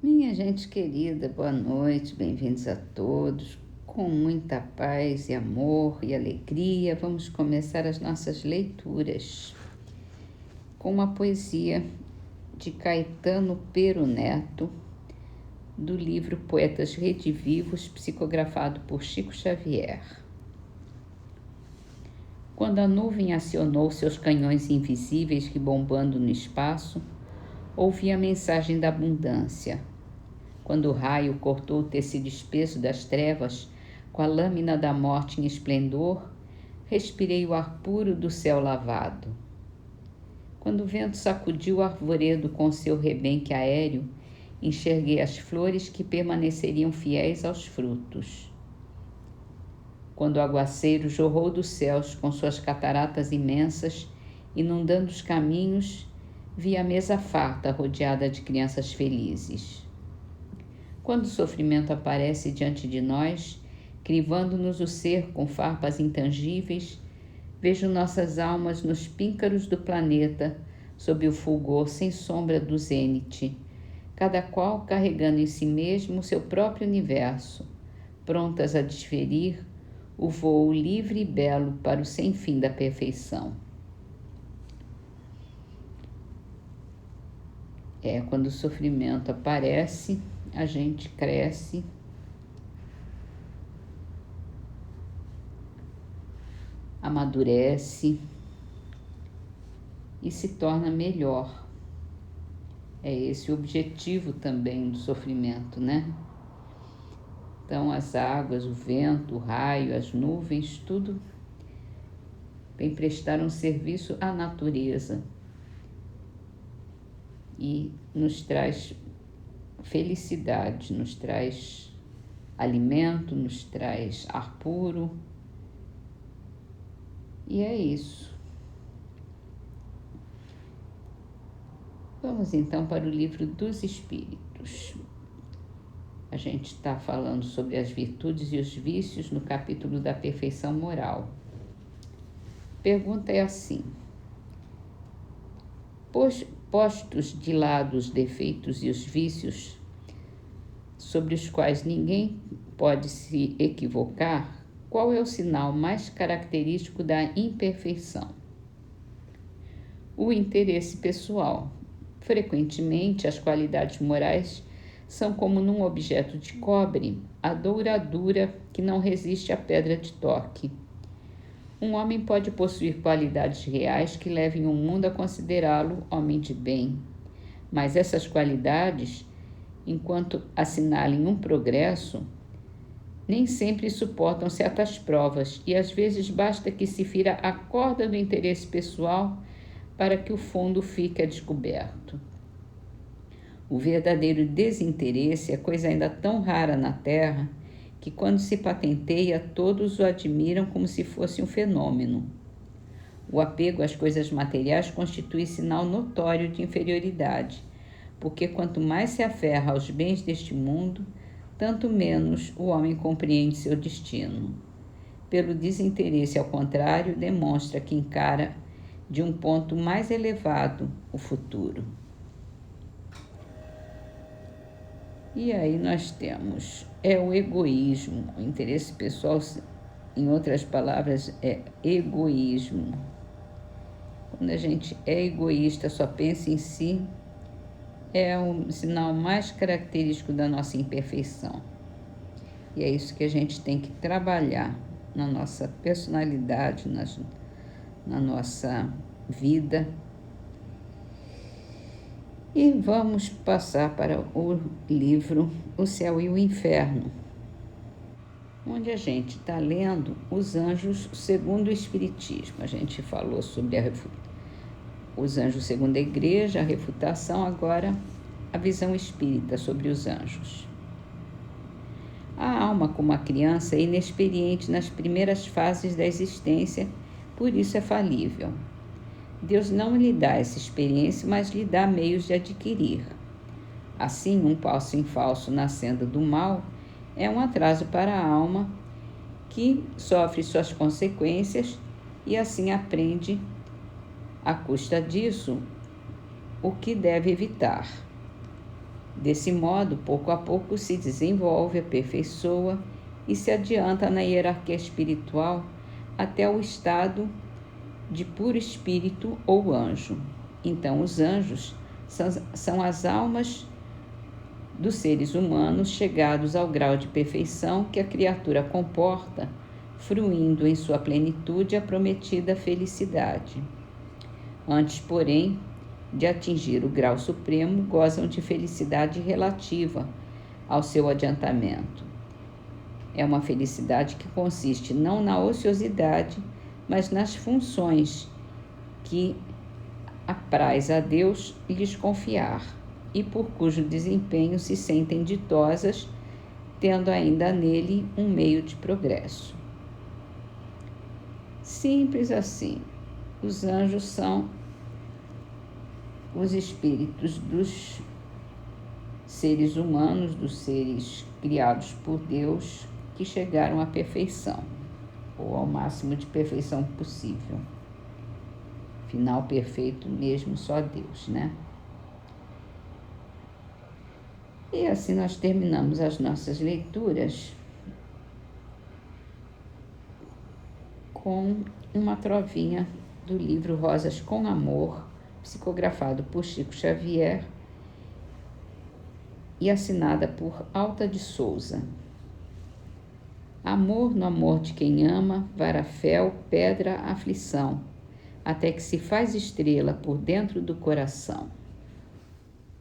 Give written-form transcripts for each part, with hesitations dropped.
Minha gente querida, boa noite, bem-vindos a todos. Com muita paz e amor e alegria, vamos começar as nossas leituras com uma poesia de Caetano Pero Neto, do livro Poetas Redivivos, psicografado por Chico Xavier. Quando a nuvem acionou seus canhões invisíveis ribombando no espaço, ouvi a mensagem da abundância. Quando o raio cortou o tecido espesso das trevas, com a lâmina da morte em esplendor, respirei o ar puro do céu lavado. Quando o vento sacudiu o arvoredo com seu rebenque aéreo, enxerguei as flores que permaneceriam fiéis aos frutos. Quando o aguaceiro jorrou dos céus com suas cataratas imensas, inundando os caminhos, vi a mesa farta rodeada de crianças felizes. Quando o sofrimento aparece diante de nós, crivando-nos o ser com farpas intangíveis, vejo nossas almas nos píncaros do planeta, sob o fulgor sem sombra do zênite, cada qual carregando em si mesmo seu próprio universo, prontas a desferir o voo livre e belo para o sem fim da perfeição. Quando o sofrimento aparece, a gente cresce, amadurece e se torna melhor. É esse o objetivo também do sofrimento, né? Então, as águas, o vento, o raio, as nuvens, tudo vem prestar um serviço à natureza e nos traz felicidade, nos traz alimento, nos traz ar puro. E é isso. Vamos então para o livro dos Espíritos. A gente está falando sobre as virtudes e os vícios no capítulo da perfeição moral. Pergunta é assim: postos de lado os defeitos e os vícios, sobre os quais ninguém pode se equivocar, qual é o sinal mais característico da imperfeição? O interesse pessoal. Frequentemente, as qualidades morais são como num objeto de cobre, a douradura que não resiste à pedra de toque. Um homem pode possuir qualidades reais que levem o mundo a considerá-lo homem de bem, mas essas qualidades, enquanto assinalem um progresso, nem sempre suportam certas provas e às vezes basta que se fira a corda do interesse pessoal para que o fundo fique a descoberto. O verdadeiro desinteresse é coisa ainda tão rara na Terra que, quando se patenteia, todos o admiram como se fosse um fenômeno. O apego às coisas materiais constitui sinal notório de inferioridade, porque quanto mais se aferra aos bens deste mundo, tanto menos o homem compreende seu destino. Pelo desinteresse, ao contrário, demonstra que encara de um ponto mais elevado o futuro. E aí nós temos, o egoísmo, o interesse pessoal, em outras palavras, é egoísmo. Quando a gente é egoísta, só pensa em si, é o sinal mais característico da nossa imperfeição. E é isso que a gente tem que trabalhar na nossa personalidade, na nossa vida. E vamos passar para o livro O Céu e o Inferno, onde a gente está lendo os anjos segundo o Espiritismo. A gente falou sobre os anjos segundo a Igreja, a refutação, agora a visão espírita sobre os anjos. A alma, como a criança, é inexperiente nas primeiras fases da existência, por isso é falível. Deus não lhe dá essa experiência, mas lhe dá meios de adquirir. Assim, um passo em falso na senda do mal é um atraso para a alma que sofre suas consequências e assim aprende, à custa disso, o que deve evitar. Desse modo, pouco a pouco se desenvolve, aperfeiçoa e se adianta na hierarquia espiritual até o estado de puro espírito ou anjo. Então, os anjos são as almas dos seres humanos chegados ao grau de perfeição que a criatura comporta, fruindo em sua plenitude a prometida felicidade. Antes, porém, de atingir o grau supremo, gozam de felicidade relativa ao seu adiantamento. É uma felicidade que consiste não na ociosidade, mas nas funções que apraz a Deus lhes confiar, e por cujo desempenho se sentem ditosas, tendo ainda nele um meio de progresso. Simples assim. Os anjos são os espíritos dos seres humanos, dos seres criados por Deus, que chegaram à perfeição, ou ao máximo de perfeição possível. Final perfeito mesmo, só Deus, né? E assim nós terminamos as nossas leituras com uma trovinha do livro Rosas com Amor, psicografado por Chico Xavier e assinada por Alta de Souza. Amor no amor de quem ama, vara fel, pedra, aflição, até que se faz estrela por dentro do coração.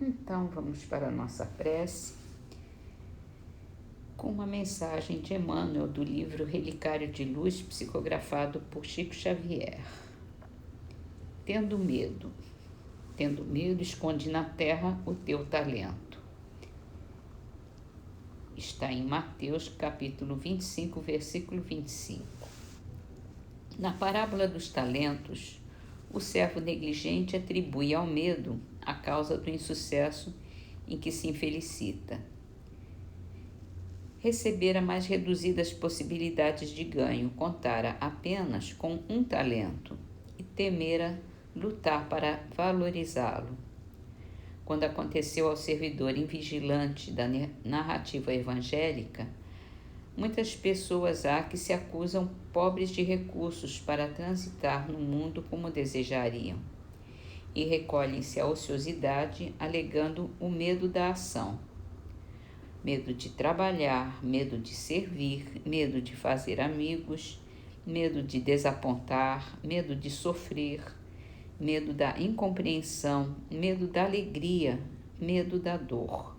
Então vamos para a nossa prece com uma mensagem de Emmanuel do livro Relicário de Luz, psicografado por Chico Xavier. Tendo medo, esconde na terra o teu talento. Está em Mateus, capítulo 25, versículo 25. Na parábola dos talentos, o servo negligente atribui ao medo a causa do insucesso em que se infelicita. Recebera mais reduzidas possibilidades de ganho, contara apenas com um talento e temera lutar para valorizá-lo. Quando aconteceu ao servidor invigilante da narrativa evangélica, muitas pessoas há que se acusam pobres de recursos para transitar no mundo como desejariam e recolhem-se à ociosidade alegando o medo da ação. Medo de trabalhar, medo de servir, medo de fazer amigos, medo de desapontar, medo de sofrer, medo da incompreensão, medo da alegria, medo da dor.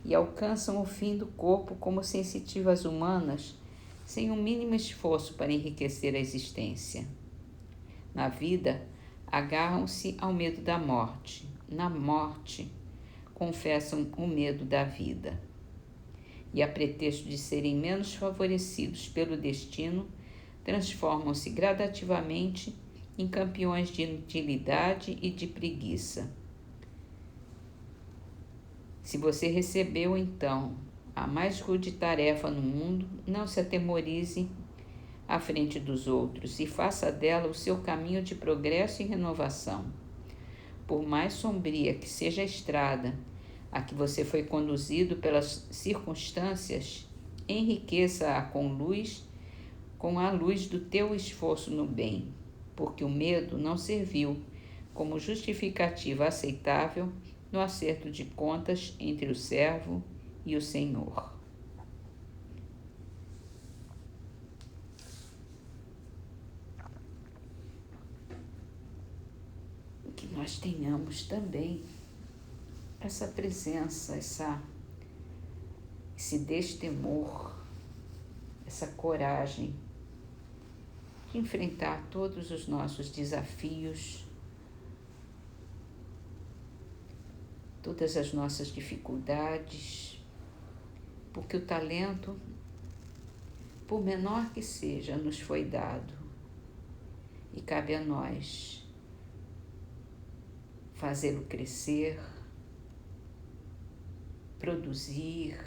E alcançam o fim do corpo como sensitivas humanas, sem o mínimo esforço para enriquecer a existência. Na vida, agarram-se ao medo da morte. Na morte, confessam o medo da vida. E a pretexto de serem menos favorecidos pelo destino, transformam-se gradativamente em campeões de inutilidade e de preguiça. Se você recebeu, então, a mais rude tarefa no mundo, não se atemorize à frente dos outros e faça dela o seu caminho de progresso e renovação. Por mais sombria que seja a estrada a que você foi conduzido pelas circunstâncias, enriqueça-a com a luz do teu esforço no bem, porque o medo não serviu como justificativa aceitável no acerto de contas entre o servo e o Senhor. Que nós tenhamos também essa presença, esse destemor, essa coragem de enfrentar todos os nossos desafios, todas as nossas dificuldades, porque o talento, por menor que seja, nos foi dado e cabe a nós fazê-lo crescer, produzir.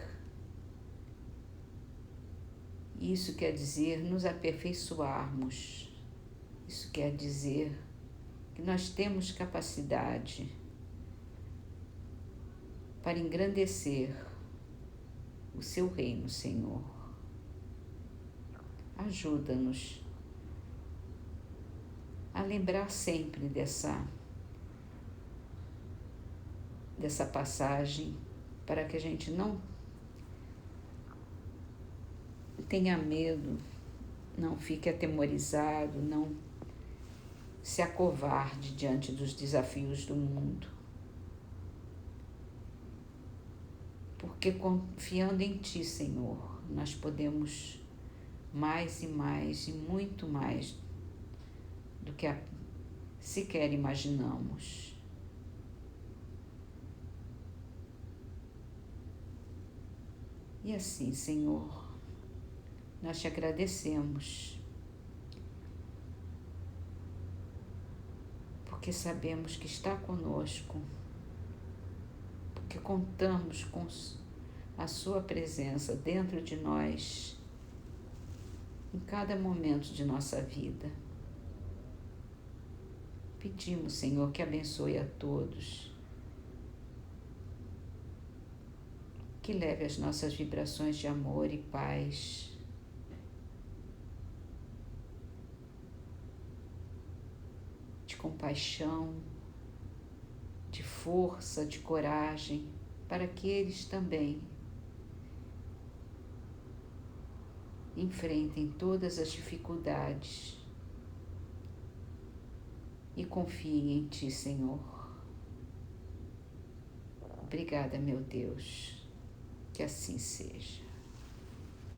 Isso quer dizer nos aperfeiçoarmos. Isso quer dizer que nós temos capacidade para engrandecer o seu reino, Senhor. Ajuda-nos a lembrar sempre dessa passagem, para que a gente não tenha medo, não fique atemorizado, não se acovarde diante dos desafios do mundo. Porque confiando em Ti, Senhor, nós podemos mais e mais e muito mais do que sequer imaginamos. E assim, Senhor, nós te agradecemos, porque sabemos que está conosco, porque contamos com a Sua presença dentro de nós, em cada momento de nossa vida. Pedimos, Senhor, que abençoe a todos, que leve as nossas vibrações de amor e paz, de compaixão, de força, de coragem, para que eles também enfrentem todas as dificuldades e confiem em Ti, Senhor. Obrigada, meu Deus, que assim seja.